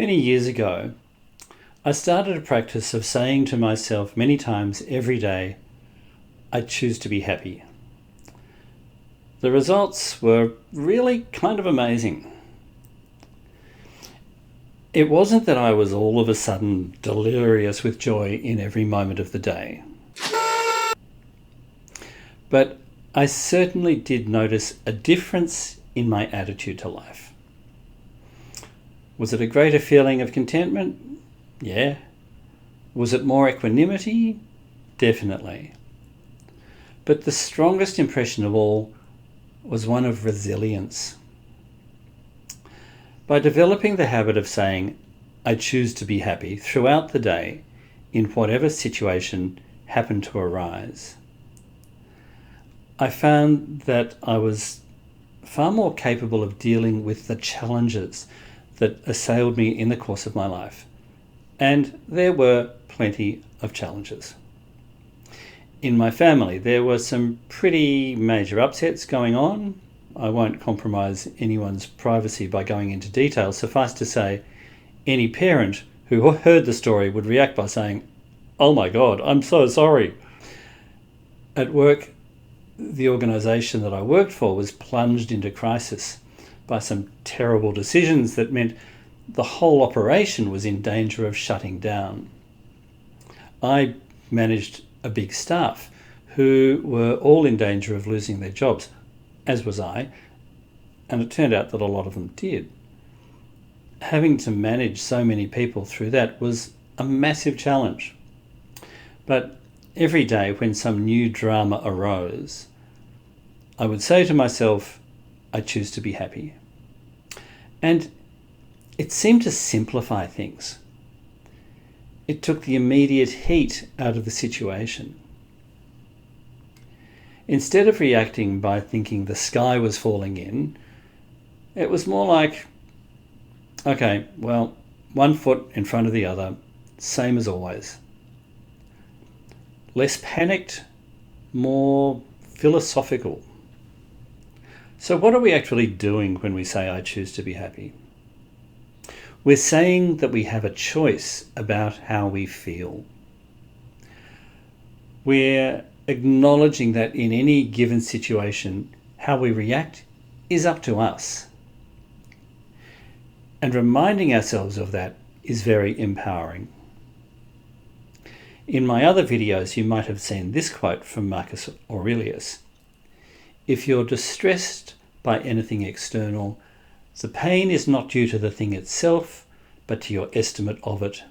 Many years ago, I started a practice of saying to myself many times every day, I choose to be happy. The results were really kind of amazing. It wasn't that I was all of a sudden delirious with joy in every moment of the day. But I certainly did notice a difference in my attitude to life. Was it a greater feeling of contentment? Yeah. Was it more equanimity? Definitely. But the strongest impression of all was one of resilience. By developing the habit of saying, I choose to be happy throughout the day in whatever situation happened to arise, I found that I was far more capable of dealing with the challenges that assailed me in the course of my life. And there were plenty of challenges. In my family, there were some pretty major upsets going on. I won't compromise anyone's privacy by going into detail. Suffice to say, any parent who heard the story would react by saying, "Oh my God, I'm so sorry." At work, the organisation that I worked for was plunged into crisis by some terrible decisions that meant the whole operation was in danger of shutting down. I managed a big staff who were all in danger of losing their jobs, as was I, and it turned out that a lot of them did. Having to manage so many people through that was a massive challenge. But every day when some new drama arose, I would say to myself, I choose to be happy. And it seemed to simplify things. It took the immediate heat out of the situation. Instead of reacting by thinking the sky was falling in, it was more like, okay, well, one foot in front of the other, same as always. Less panicked, more philosophical. So what are we actually doing when we say, I choose to be happy? We're saying that we have a choice about how we feel. We're acknowledging that in any given situation, how we react is up to us. And reminding ourselves of that is very empowering. In my other videos, you might have seen this quote from Marcus Aurelius. If you're distressed by anything external, the pain is not due to the thing itself, but to your estimate of it.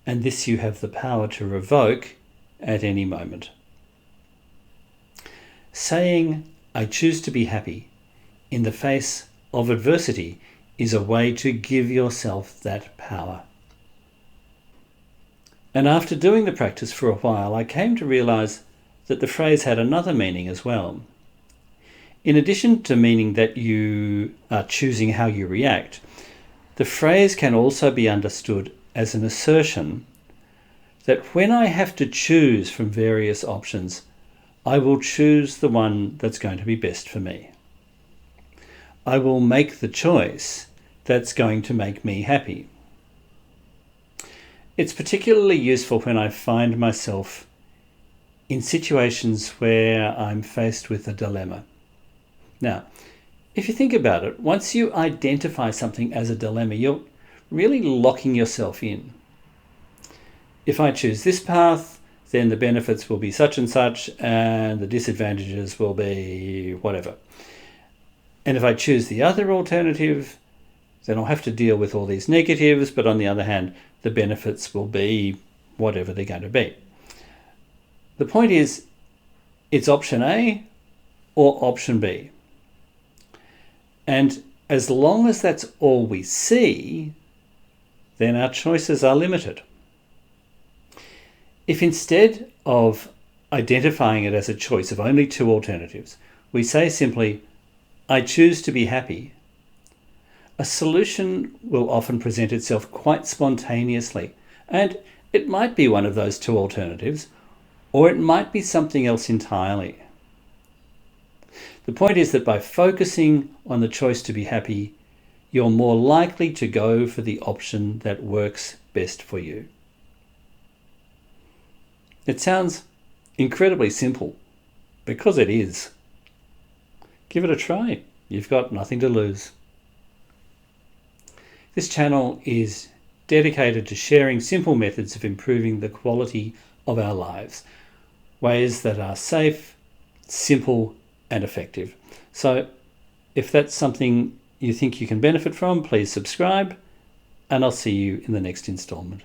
And this you have the power to revoke at any moment. Saying, I choose to be happy in the face of adversity is a way to give yourself that power. And after doing the practice for a while, I came to realize that the phrase had another meaning as well. In addition to meaning that you are choosing how you react, the phrase can also be understood as an assertion that when I have to choose from various options, I will choose the one that's going to be best for me. I will make the choice that's going to make me happy. It's particularly useful when I find myself in situations where I'm faced with a dilemma. Now, if you think about it, once you identify something as a dilemma, you're really locking yourself in. If I choose this path, then the benefits will be such and such, and the disadvantages will be whatever. And if I choose the other alternative, then I'll have to deal with all these negatives, but on the other hand, the benefits will be whatever they're going to be. The point is, it's option A or option B. And as long as that's all we see, then our choices are limited. If instead of identifying it as a choice of only two alternatives, we say simply, I choose to be happy, a solution will often present itself quite spontaneously, and it might be one of those two alternatives, or it might be something else entirely. The point is that by focusing on the choice to be happy, you're more likely to go for the option that works best for you. It sounds incredibly simple, because it is. Give it a try. You've got nothing to lose. This channel is dedicated to sharing simple methods of improving the quality of our lives, ways that are safe, simple, and effective. So if that's something you think you can benefit from, please subscribe, and I'll see you in the next installment.